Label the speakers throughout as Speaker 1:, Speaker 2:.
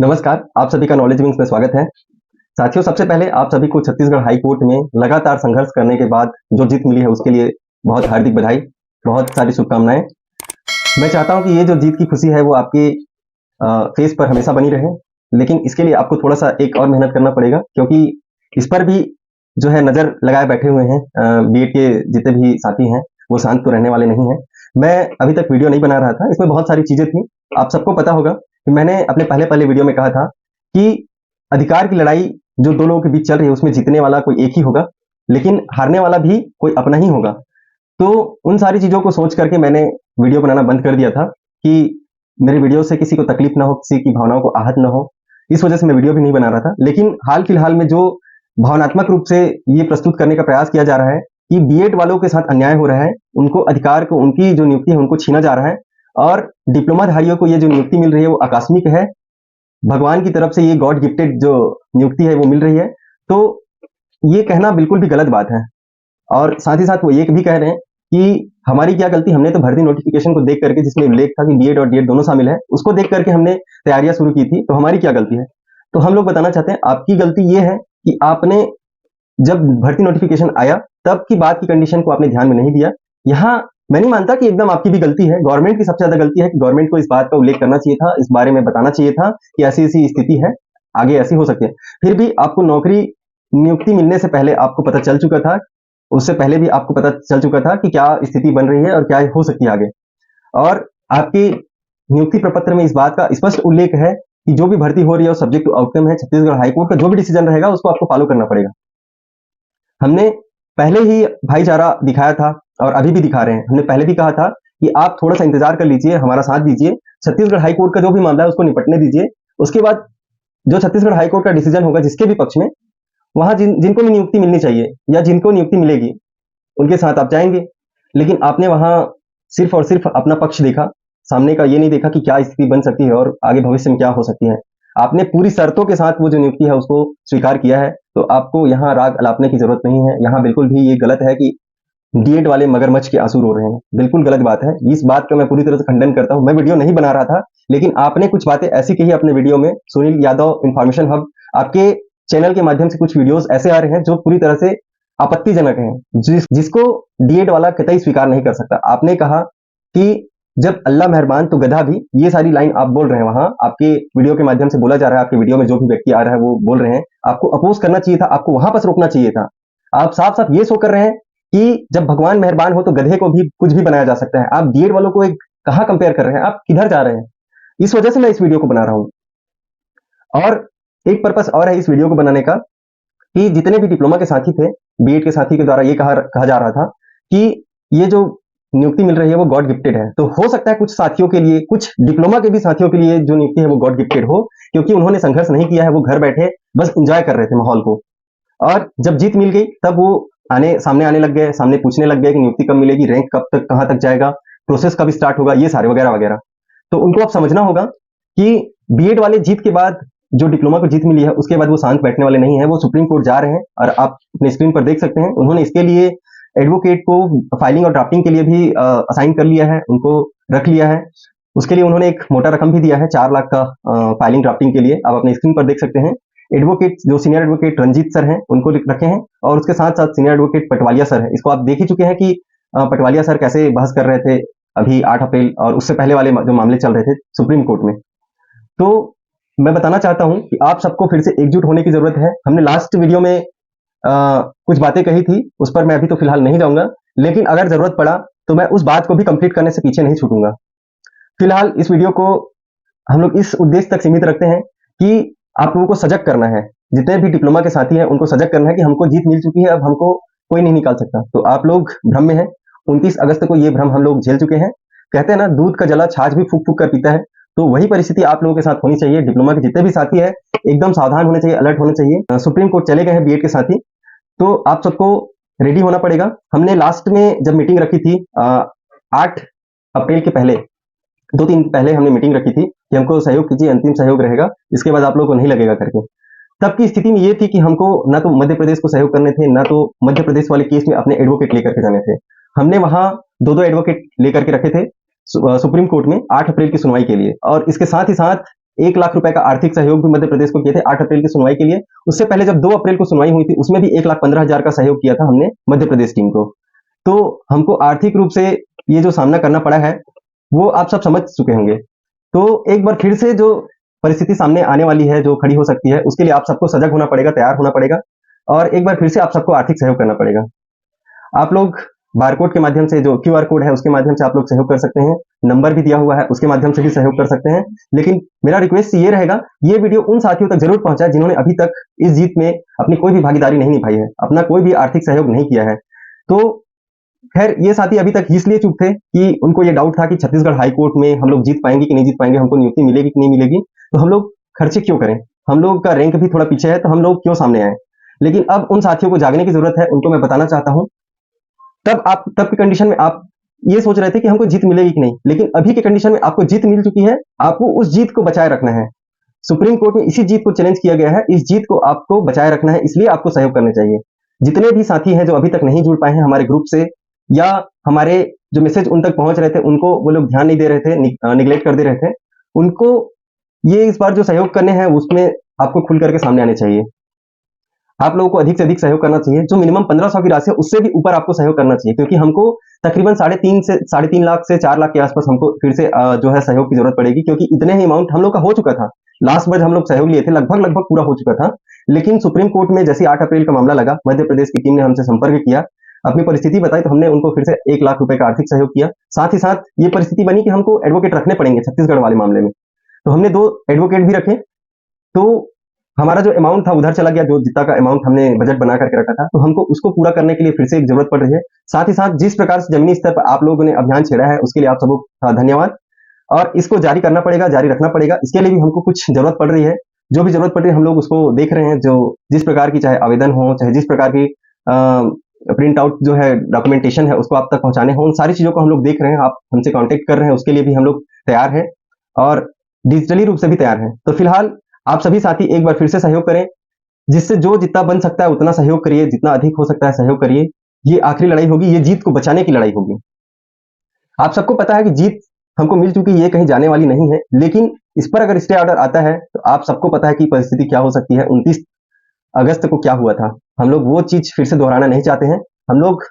Speaker 1: नमस्कार, आप सभी का नॉलेज विंग्स में स्वागत है। साथियों, सबसे पहले आप सभी को छत्तीसगढ़ हाई कोर्ट में लगातार संघर्ष करने के बाद जो जीत मिली है उसके लिए बहुत हार्दिक बधाई, बहुत सारी शुभकामनाएं। मैं चाहता हूं कि ये जो जीत की खुशी है वो आपके फेस पर हमेशा बनी रहे, लेकिन इसके लिए आपको थोड़ा-सा एक और मेहनत करना पड़ेगा, क्योंकि इस पर भी जो है नज़र लगाए बैठे हुए हैं बीएड के जितने भी साथी हैं, वो शांत तो रहने वाले नहीं हैं। मैं अभी तक वीडियो नहीं बना रहा था, इसमें बहुत सारी चीज़ें थी। आप सबको पता होगा कि मैंने अपने पहले वीडियो में कहा था कि अधिकार की लड़ाई जो 2 लोगों के बीच चल रही है उसमें जीतने वाला कोई एक ही होगा, लेकिन हारने वाला भी कोई अपना ही होगा। तो उन सारी चीज़ों को सोच करके मैंने वीडियो बनाना बंद कर दिया था कि मेरे वीडियो से किसी को तकलीफ ना हो, किसी की भावनाओं को आहत ना हो। इस वजह से मैं वीडियो भी नहीं बना रहा था। लेकिन हाल-फिलहाल में जो भावनात्मक रूप से ये प्रस्तुत करने का प्रयास किया जा रहा है कि बीएड वालों के साथ अन्याय हो रहा है, उनको अधिकार को, उनकी जो नियुक्ति है उनको छीना जा रहा है और डिप्लोमाधारियों को ये जो नियुक्ति मिल रही है वो आकस्मिक है। भगवान की तरफ से ये गॉड गिफ्टेड जो नियुक्ति है वो मिल रही है। तो ये कहना बिल्कुल भी गलत बात है। और साथ ही साथ वो ये भी कह रहे हैं कि हमारी क्या गलती, हमने तो भर्ती नोटिफिकेशन को देख करके, जिसमें उल्लेख था कि बीएड और डीएड दोनों शामिल है, उसको देख करके हमने तैयारियां शुरू की थी। तो हमारी क्या गलती है? तो हम लोग बताना चाहते हैं आपकी गलती ये है कि आपने जब भर्ती नोटिफिकेशन आया तब की बात की कंडीशन को आपने ध्यान में नहीं दिया। यहाँ मैं नहीं मानता कि एकदम आपकी भी गलती है, गवर्नमेंट की सबसे ज्यादा गलती है कि गवर्नमेंट को इस बात का उल्लेख करना चाहिए था, इस बारे में बताना चाहिए था कि ऐसी-ऐसी स्थिति है, आगे ऐसी हो सकती है। फिर भी आपको नौकरी नियुक्ति मिलने से पहले आपको पता चल चुका था, उससे पहले भी आपको पता चल चुका था कि क्या स्थिति बन रही है और क्या हो सकती है आगे। और आपकी नियुक्ति प्रपत्र में इस बात का स्पष्ट उल्लेख है कि जो भी भर्ती हो रही है वो सब्जेक्ट टू आउटकम है। छत्तीसगढ़ हाईकोर्ट का जो भी डिसीजन रहेगा उसको आपको फॉलो करना पड़ेगा। हमने पहले ही भाईचारा दिखाया था और अभी भी दिखा रहे हैं। हमने पहले भी कहा था कि आप थोड़ा-सा इंतजार कर लीजिए, हमारा साथ दीजिए, छत्तीसगढ़ हाई कोर्ट का जो भी मामला है उसको निपटने दीजिए। उसके बाद जो छत्तीसगढ़ हाई कोर्ट का डिसीजन होगा जिसके भी पक्ष में, वहाँ जिनको भी नियुक्ति मिलनी चाहिए या जिनको नियुक्ति मिलेगी, उनके साथ आप जाएँगे। लेकिन आपने वहाँ सिर्फ़ और सिर्फ़ अपना पक्ष देखा, सामने का ये नहीं देखा कि क्या स्थिति बन सकती है और आगे भविष्य में क्या हो सकती है। आपने पूरी शर्तों के साथ वो जो नियुक्ति है उसको स्वीकार किया है, तो आपको यहाँ राग अलापने की ज़रूरत नहीं है। यहाँ बिल्कुल भी ये गलत है कि डीएड वाले मगरमच्छ के आंसू रो रहे हैं, बिल्कुल गलत बात है। इस बात का मैं पूरी तरह से खंडन करता हूँ। मैं वीडियो नहीं बना रहा था, लेकिन आपने कुछ बातें ऐसी कही अपने वीडियो में। सुनील यादव इन्फॉर्मेशन हब, आपके चैनल के माध्यम से कुछ वीडियोस ऐसे आ रहे हैं जो पूरी तरह से आपत्तिजनक हैं, जिसको डीएड वाला कतई स्वीकार नहीं कर सकता। आपने कहा कि जब अल्लाह मेहरबान तो गधा भी, ये सारी लाइन आप बोल रहे हैं वहां, आपके वीडियो के माध्यम से बोला जा रहा है, आपके वीडियो में जो भी व्यक्ति आ रहा है वो बोल रहे हैं, आपको अपोज करना चाहिए था, आपको वहां पर रोकना चाहिए था। आप साफ साफ ये शो कर रहे हैं कि जब भगवान मेहरबान हो तो गधे को भी कुछ भी बनाया जा सकता है। आप डीएड वालों को एक कहां कंपेयर कर रहे हैं, आप किधर जा रहे हैं? इस वजह से मैं इस वीडियो को बना रहा हूं। और एक पर्पस और है इस वीडियो को बनाने का कि जितने भी डिप्लोमा के साथी थे, बीएड के साथी के द्वारा ये कहा जा रहा था कि ये जो नियुक्ति मिल रही है वो गॉड गिफ्टेड है। तो हो सकता है कुछ साथियों के लिए, कुछ डिप्लोमा के भी साथियों के लिए जो नियुक्ति है वो गॉड गिफ्टेड हो, क्योंकि उन्होंने संघर्ष नहीं किया है, वो घर बैठे बस एंजॉय कर रहे थे माहौल को। और जब जीत मिल गई तब वो सामने आने लग गए, सामने पूछने लग गए कि नियुक्ति कब मिलेगी, रैंक कब तक, कहां तक जाएगा, प्रोसेस कब स्टार्ट होगा, ये सारे वगैरह वगैरह। तो उनको अब समझना होगा कि बीएड वाले जीत के बाद, जो डिप्लोमा को जीत मिली है उसके बाद वो शांत बैठने वाले नहीं है, वो सुप्रीम कोर्ट जा रहे हैं। और आप अपने स्क्रीन पर देख सकते हैं, उन्होंने इसके लिए एडवोकेट को फाइलिंग और ड्राफ्टिंग के लिए भी असाइन कर लिया है, उनको रख लिया है। उसके लिए उन्होंने एक मोटा रकम भी दिया है, 4 लाख का फाइलिंग ड्राफ्टिंग के लिए। आप अपने स्क्रीन पर देख सकते हैं। एडवोकेट जो सीनियर एडवोकेट रंजीत सर हैं उनको रखे हैं, और उसके साथ साथ सीनियर एडवोकेट पटवालिया सर है। इसको आप देख ही चुके हैं कि पटवालिया सर कैसे बहस कर रहे थे अभी 8 अप्रैल और उससे पहले वाले जो मामले चल रहे थे सुप्रीम कोर्ट में। तो मैं बताना चाहता हूं कि आप सबको फिर से एकजुट होने की जरूरत है। हमने लास्ट वीडियो में कुछ बातें कही थी, उस पर मैं अभी तो फिलहाल नहीं जाऊंगा, लेकिन अगर जरूरत पड़ा तो मैं उस बात को भी कंप्लीट करने से पीछे नहीं छूटूंगा। फिलहाल इस वीडियो को हम लोग इस उद्देश्य तक सीमित रखते हैं कि आप लोगों को सजग करना है। जितने भी डिप्लोमा के साथी हैं उनको सजग करना है कि हमको जीत मिल चुकी है, अब हमको कोई नहीं निकाल सकता। तो आप लोग भ्रम में हैं। 29 अगस्त को ये भ्रम हम लोग झेल चुके हैं। कहते हैं ना, दूध का जला छाछ भी फूक फूक कर पीता है। तो वही परिस्थिति आप लोगों के साथ होनी चाहिए। डिप्लोमा के जितने भी साथी है एकदम सावधान होने चाहिए, अलर्ट होने चाहिए। सुप्रीम कोर्ट चले गए हैं बीएड के साथी, तो आप सबको रेडी होना पड़ेगा। हमने लास्ट में जब मीटिंग रखी थी 8 अप्रैल के पहले, 2-3 दिन पहले हमने मीटिंग रखी थी कि हमको सहयोग कीजिए, अंतिम सहयोग रहेगा, इसके बाद आप लोगों को नहीं लगेगा करके। तब की स्थिति में ये थी कि हमको ना तो मध्य प्रदेश को सहयोग करने थे, ना तो मध्य प्रदेश वाले केस में अपने एडवोकेट लेकर के जाने थे। हमने वहां 2-2 एडवोकेट लेकर के रखे थे सुप्रीम कोर्ट में 8 अप्रैल की सुनवाई के लिए। और इसके साथ ही साथ 1 लाख रुपए का आर्थिक सहयोग भी मध्य प्रदेश को किए थे 8 अप्रैल की सुनवाई के लिए। उससे पहले जब 2 अप्रैल को सुनवाई हुई थी उसमें भी 1,15,000 का सहयोग किया था हमने मध्य प्रदेश टीम को। तो हमको आर्थिक रूप से ये जो सामना करना पड़ा है वो आप सब समझ चुके होंगे। तो एक बार फिर से जो परिस्थिति सामने आने वाली है, जो खड़ी हो सकती है, उसके लिए आप सबको सजग होना पड़ेगा, तैयार होना पड़ेगा और एक बार फिर से आप सबको आर्थिक सहयोग करना पड़ेगा। आप लोग बारकोड के माध्यम से, जो क्यूआर कोड है उसके माध्यम से आप लोग सहयोग कर सकते हैं, नंबर भी दिया हुआ है उसके माध्यम से भी सहयोग कर सकते हैं। लेकिन मेरा रिक्वेस्ट ये रहेगा, ये वीडियो उन साथियों तक जरूर पहुंचाए जिन्होंने अभी तक इस जीत में अपनी कोई भी भागीदारी नहीं निभाई है, अपना कोई भी आर्थिक सहयोग नहीं किया है। तो खैर ये साथी अभी तक इसलिए चुप थे कि उनको ये डाउट था कि छत्तीसगढ़ हाई कोर्ट में हम लोग जीत पाएंगे कि नहीं जीत पाएंगे, हमको नियुक्ति मिलेगी कि नहीं मिलेगी, तो हम लोग खर्चे क्यों करें, हम लोग का रैंक भी थोड़ा पीछे है तो हम लोग क्यों सामने आए। लेकिन अब उन साथियों को जागने की जरूरत है, उनको मैं बताना चाहता हूं। तब की कंडीशन में आप ये सोच रहे थे कि हमको जीत मिलेगी कि नहीं, लेकिन अभी के कंडीशन में आपको जीत मिल चुकी है, आपको उस जीत को बचाए रखना है। सुप्रीम कोर्ट में इसी जीत को चैलेंज किया गया है, इस जीत को आपको बचाए रखना है, इसलिए आपको सहयोग करना चाहिए। जितने भी साथी हैं जो अभी तक नहीं जुड़ पाए हैं हमारे ग्रुप से, या हमारे जो मैसेज उन तक पहुंच रहे थे उनको वो लोग ध्यान नहीं दे रहे थे, निगलेक्ट कर दे रहे थे, उनको ये इस बार जो सहयोग करने हैं उसमें आपको खुल करके सामने आने चाहिए। आप लोगों को अधिक से अधिक सहयोग करना चाहिए, जो मिनिमम 1500 की राशि है उससे भी ऊपर आपको सहयोग करना चाहिए, क्योंकि हमको तकरीबन 3.5 लाख से 4 लाख के आसपास हमको फिर से जो है सहयोग की जरूरत पड़ेगी, क्योंकि इतने ही अमाउंट हम लोग का हो चुका था। लास्ट बार हम लोग सहयोग लिए थे लगभग पूरा हो चुका था, लेकिन सुप्रीम कोर्ट में जैसे 8 अप्रैल का मामला लगा, मध्य प्रदेश की टीम ने हमसे संपर्क किया, अपनी परिस्थिति बताई, तो हमने उनको फिर से 1 लाख रुपए का आर्थिक सहयोग किया। साथ ही साथ ये परिस्थिति बनी कि हमको एडवोकेट रखने पड़ेंगे छत्तीसगढ़ वाले मामले में, तो हमने 2 एडवोकेट भी रखे। तो हमारा जो अमाउंट था उधर चला गया, जो जितना का अमाउंट हमने बजट बना करके रखा था, तो हमको उसको पूरा करने के लिए फिर से एक जरूरत पड़ रही है। साथ ही साथ जिस प्रकार से जमीनी स्तर पर आप लोगों ने अभियान छेड़ा है उसके लिए आप सबको धन्यवाद, और इसको जारी करना पड़ेगा, जारी रखना पड़ेगा। इसके लिए भी हमको कुछ जरूरत पड़ रही है, जो भी जरूरत पड़ रही है हम लोग उसको देख रहे हैं। जो जिस प्रकार की चाहे आवेदन हो, चाहे जिस प्रकार की प्रिंट आउट जो है डॉक्यूमेंटेशन है उसको आप तक पहुंचाने हो, उन सारी चीजों को हम लोग देख रहे हैं। आप हमसे कांटेक्ट कर रहे हैं, उसके लिए भी हम लोग तैयार हैं और डिजिटली रूप से भी तैयार हैं। तो फिलहाल आप सभी साथी एक बार फिर से सहयोग करें, जिससे जो जितना बन सकता है उतना सहयोग करिए, जितना अधिक हो सकता है सहयोग करिए। ये आखिरी लड़ाई होगी, ये जीत को बचाने की लड़ाई होगी। आप सबको पता है कि जीत हमको मिल चुकी है, ये कहीं जाने वाली नहीं है, लेकिन इस पर अगर स्टे ऑर्डर आता है तो आप सबको पता है कि परिस्थिति क्या हो सकती है। 29 अगस्त को क्या हुआ था, हम लोग वो चीज फिर से दोहराना नहीं चाहते हैं। हम लोग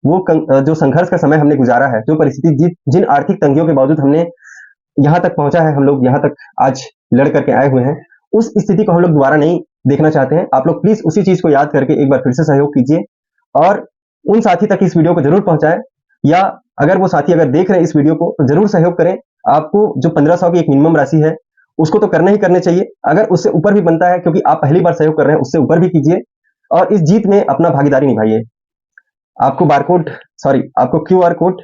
Speaker 1: वो जो संघर्ष का समय हमने गुजारा है, जो परिस्थिति जिन आर्थिक तंगियों के बावजूद हमने यहाँ तक पहुंचा है, हम लोग यहाँ तक आज लड़ करके आए हुए हैं, उस स्थिति को हम लोग दोबारा नहीं देखना चाहते हैं। आप लोग प्लीज उसी चीज को याद करके एक बार फिर से सहयोग कीजिए और उन साथी तक इस वीडियो को जरूर पहुंचाएं, या अगर वो साथी अगर देख रहे हैं इस वीडियो को तो जरूर सहयोग करें। आपको जो 1500 की एक मिनिमम राशि है उसको तो करना ही करने चाहिए, अगर उससे ऊपर भी बनता है, क्योंकि आप पहली बार सहयोग कर रहे हैं, उससे ऊपर भी कीजिए और इस जीत में अपना भागीदारी निभाइए। आपको क्यूआर कोड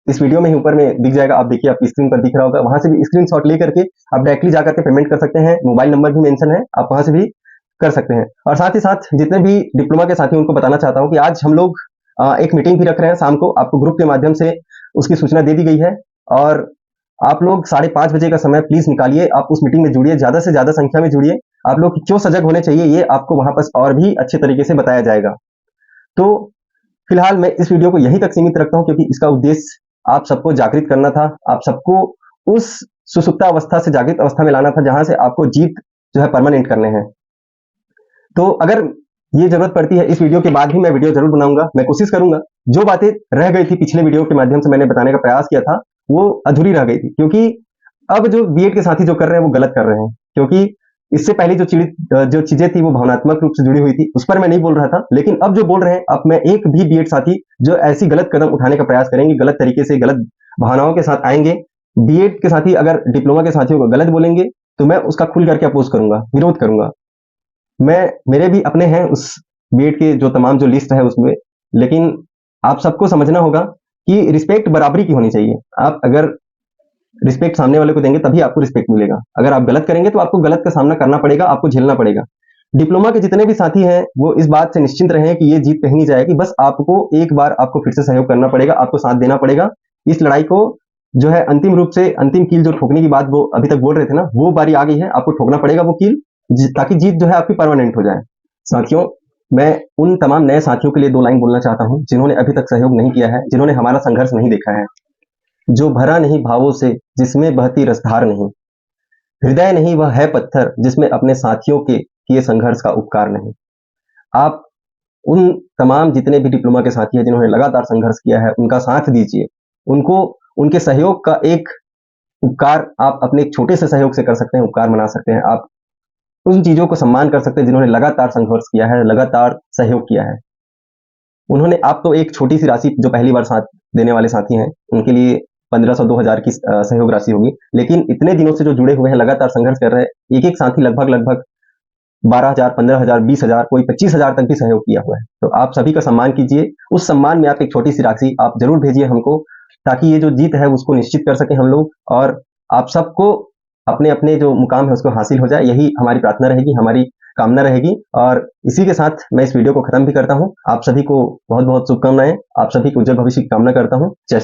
Speaker 1: इस वीडियो में ही ऊपर में दिख जाएगा, आप देखिए, आपकी स्क्रीन पर दिख रहा होगा, वहां से भी स्क्रीनशॉट लेकर के आप डायरेक्टली जाकर के पेमेंट कर सकते हैं। मोबाइल नंबर भी मेंशन है, आप वहां से भी कर सकते हैं। और साथ ही साथ जितने भी डिप्लोमा के साथी उनको बताना चाहता हूं कि आज हम लोग एक मीटिंग भी रख रहे हैं शाम को, आपको ग्रुप के माध्यम से उसकी सूचना दे दी गई है, और आप लोग 5:30 बजे का समय प्लीज निकालिए, आप उस मीटिंग में जुड़िए, ज्यादा से ज्यादा संख्या में जुड़िए। आप लोग क्यों सजग होने चाहिए ये आपको वहां पर और भी अच्छे तरीके से बताया जाएगा। तो फिलहाल मैं इस वीडियो को यहीं तक सीमित रखता हूं, क्योंकि इसका उद्देश्य आप सबको जागृत करना था, आप सबको उस सुसुप्त अवस्था से जागृत अवस्था में लाना था जहां से आपको जीत जो है परमानेंट करने हैं। तो अगर ये जरूरत पड़ती है, इस वीडियो के बाद भी मैं वीडियो जरूर बनाऊंगा, मैं कोशिश करूंगा। जो बातें रह गई थी पिछले वीडियो के माध्यम से मैंने बताने का प्रयास किया था, वो अधूरी रह गई थी, क्योंकि अब जो बीएड के साथी जो कर रहे हैं वो गलत कर रहे हैं। क्योंकि इससे पहले जो चीजें थी वो भावनात्मक रूप से जुड़ी हुई थी, उस पर मैं नहीं बोल रहा था, लेकिन अब जो बोल रहे हैं, अब मैं एक भी बीएड साथी जो ऐसी गलत कदम उठाने का प्रयास करेंगे, गलत तरीके से गलत भावनाओं के साथ आएंगे, बीएड के साथी अगर डिप्लोमा के साथियों को गलत बोलेंगे तो मैं उसका खुल करके अपोज करूंगा, विरोध करूंगा। मेरे भी अपने हैं उस बीएड के जो तमाम जो लिस्ट है उसमें, लेकिन आप सबको समझना होगा कि रिस्पेक्ट बराबरी की होनी चाहिए। आप अगर रिस्पेक्ट सामने वाले को देंगे तभी आपको रिस्पेक्ट मिलेगा, अगर आप गलत करेंगे तो आपको गलत का सामना करना पड़ेगा, आपको झेलना पड़ेगा। डिप्लोमा के जितने भी साथी हैं वो इस बात से निश्चिंत रहे कि ये जीत कहीं नहीं जाएगी, बस आपको एक बार आपको फिर से सहयोग करना पड़ेगा, आपको साथ देना पड़ेगा। इस लड़ाई को जो है अंतिम रूप से अंतिम कील जो ठोकने की बात वो अभी तक बोल रहे थे ना, वो बारी आ गई है, आपको ठोकना पड़ेगा वो कील, ताकि जीत जो है आपकी परमानेंट हो जाए। साथियों, मैं उन तमाम नए साथियों के लिए 2 लाइन बोलना चाहता हूं जिन्होंने अभी तक सहयोग नहीं किया है, जिन्होंने हमारा संघर्ष नहीं देखा है। जो भरा नहीं भावों से, जिसमें बहती रसधार नहीं, हृदय नहीं वह है पत्थर, जिसमें अपने साथियों के किए संघर्ष का उपकार नहीं। आप उन तमाम जितने भी डिप्लोमा के साथी हैं जिन्होंने लगातार संघर्ष किया है, उनका साथ दीजिए। उनको उनके सहयोग का एक उपकार आप अपने एक छोटे से सहयोग से कर सकते हैं, उपकार मना सकते हैं। आप उन चीज़ों को सम्मान कर सकते हैं जिन्होंने लगातार संघर्ष किया है, लगातार सहयोग किया है। उन्होंने आप तो एक छोटी-सी राशि जो पहली बार साथ देने वाले साथी हैं, उनके लिए 1500 2000 की सहयोग राशि होगी। लेकिन इतने दिनों से जो जुड़े हुए हैं, लगातार संघर्ष कर रहे हैं, एक-एक साथी लगभग 12,000, 15,000, 20,000, कोई 25,000 तक भी सहयोग किया हुआ है। तो आप सभी का सम्मान कीजिए। उस सम्मान में आप एक छोटी-सी राशि आप ज़रूर भेजिए हमको, ताकि ये जो जीत है उसको निश्चित कर सकें हम लोग और आप सबको अपने-अपने जो मुकाम है उसको हासिल हो जाए। यही हमारी प्रार्थना रहेगी, हमारी कामना रहेगी और इसी के साथ मैं इस वीडियो को खत्म भी करता हूँ। आप सभी को बहुत-बहुत शुभकामनाएँ। आप सभी के उज्जवल भविष्य की कामना करता हूँ। जय श्री